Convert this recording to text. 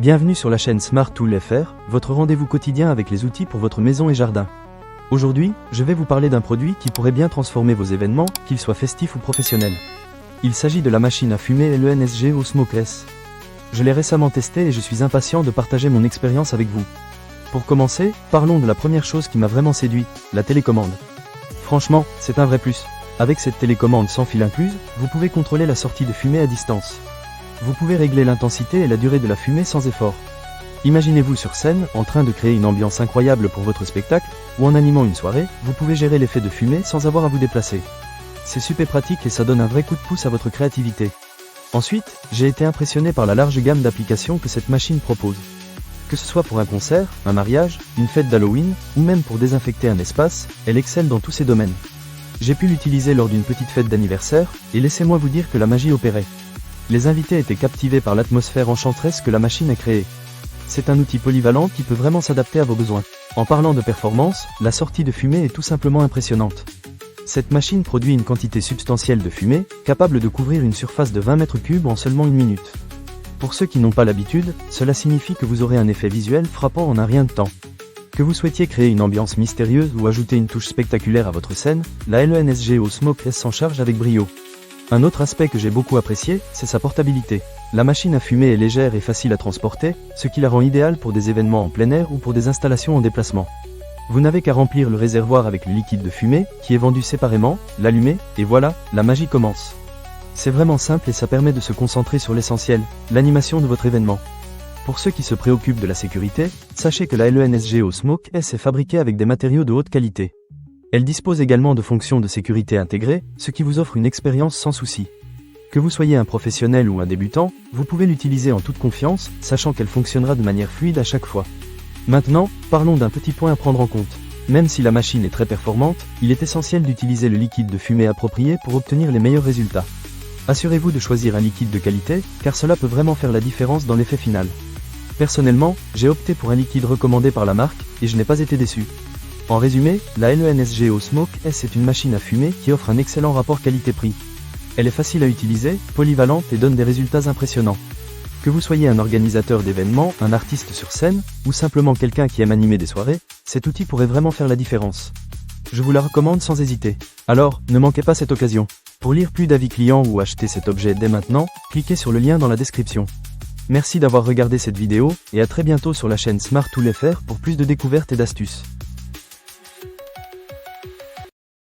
Bienvenue sur la chaîne Smart Tool FR, votre rendez-vous quotidien avec les outils pour votre maison et jardin. Aujourd'hui, je vais vous parler d'un produit qui pourrait bien transformer vos événements, qu'ils soient festifs ou professionnels. Il s'agit de la machine à fumer LENSG Osmoke S. Je l'ai récemment testée et je suis impatient de partager mon expérience avec vous. Pour commencer, parlons de la première chose qui m'a vraiment séduit, la télécommande. Franchement, c'est un vrai plus. Avec cette télécommande sans fil incluse, vous pouvez contrôler la sortie de fumée à distance. Vous pouvez régler l'intensité et la durée de la fumée sans effort. Imaginez-vous sur scène, en train de créer une ambiance incroyable pour votre spectacle, ou en animant une soirée, vous pouvez gérer l'effet de fumée sans avoir à vous déplacer. C'est super pratique et ça donne un vrai coup de pouce à votre créativité. Ensuite, j'ai été impressionné par la large gamme d'applications que cette machine propose. Que ce soit pour un concert, un mariage, une fête d'Halloween, ou même pour désinfecter un espace, elle excelle dans tous ces domaines. J'ai pu l'utiliser lors d'une petite fête d'anniversaire, et laissez-moi vous dire que la magie opérait. Les invités étaient captivés par l'atmosphère enchanteresse que la machine a créée. C'est un outil polyvalent qui peut vraiment s'adapter à vos besoins. En parlant de performance, la sortie de fumée est tout simplement impressionnante. Cette machine produit une quantité substantielle de fumée, capable de couvrir une surface de 20 mètres cubes en seulement une minute. Pour ceux qui n'ont pas l'habitude, cela signifie que vous aurez un effet visuel frappant en un rien de temps. Que vous souhaitiez créer une ambiance mystérieuse ou ajouter une touche spectaculaire à votre scène, la LENSG Osmoke S s'en charge avec brio. Un autre aspect que j'ai beaucoup apprécié, c'est sa portabilité. La machine à fumer est légère et facile à transporter, ce qui la rend idéale pour des événements en plein air ou pour des installations en déplacement. Vous n'avez qu'à remplir le réservoir avec le liquide de fumée, qui est vendu séparément, l'allumer, et voilà, la magie commence. C'est vraiment simple et ça permet de se concentrer sur l'essentiel, l'animation de votre événement. Pour ceux qui se préoccupent de la sécurité, sachez que la LENSG Osmoke S est fabriquée avec des matériaux de haute qualité. Elle dispose également de fonctions de sécurité intégrées, ce qui vous offre une expérience sans souci. Que vous soyez un professionnel ou un débutant, vous pouvez l'utiliser en toute confiance, sachant qu'elle fonctionnera de manière fluide à chaque fois. Maintenant, parlons d'un petit point à prendre en compte. Même si la machine est très performante, il est essentiel d'utiliser le liquide de fumée approprié pour obtenir les meilleurs résultats. Assurez-vous de choisir un liquide de qualité, car cela peut vraiment faire la différence dans l'effet final. Personnellement, j'ai opté pour un liquide recommandé par la marque, et je n'ai pas été déçu. En résumé, la LENSG Osmoke S est une machine à fumer qui offre un excellent rapport qualité-prix. Elle est facile à utiliser, polyvalente et donne des résultats impressionnants. Que vous soyez un organisateur d'événements, un artiste sur scène, ou simplement quelqu'un qui aime animer des soirées, cet outil pourrait vraiment faire la différence. Je vous la recommande sans hésiter. Alors, ne manquez pas cette occasion. Pour lire plus d'avis clients ou acheter cet objet dès maintenant, cliquez sur le lien dans la description. Merci d'avoir regardé cette vidéo, et à très bientôt sur la chaîne Smart Tool FR pour plus de découvertes et d'astuces.